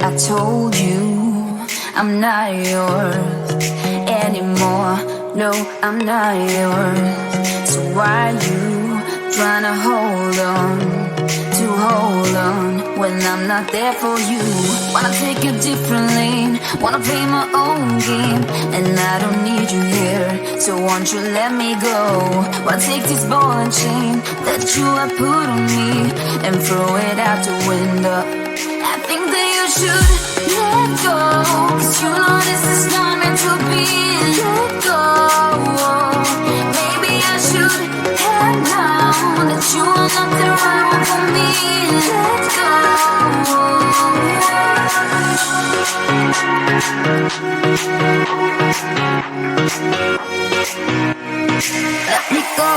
I told you I'm not yours anymore. No, I'm not yours. So why you trying to hold on when I'm not there for you? Wanna take a different lane, wanna play my own game, and I don't need you here, so won't you let me go? Wanna take this ball and chain that you have put on me and throw it out the window. I think that you should let go, 'cause you know this is not meant to be. Let go. Maybe I should have known that you are not the right one for me. Let go. Let me go.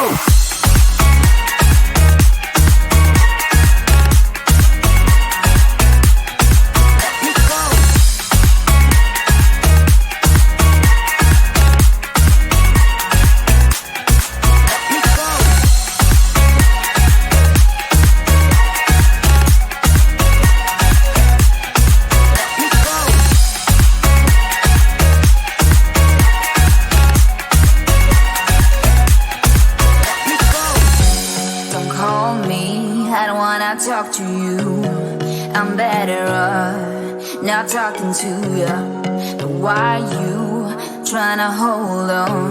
Talk to you, I'm better off not talking to you. But why you trying to hold on?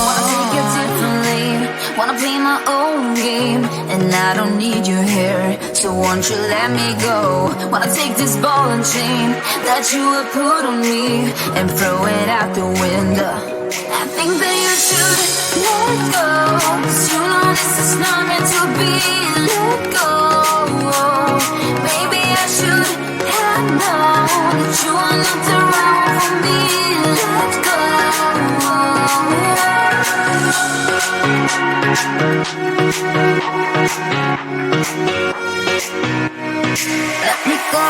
Wanna take a different lane, wanna play my own game, and I don't need you here, so won't you let me go? Wanna take this ball and chain that you have put on me and throw it out the window. I think that you should let go, 'cause you know this is not meant to be. Let go. Maybe I should have known that you are not the right one for me. Let go. Let me go.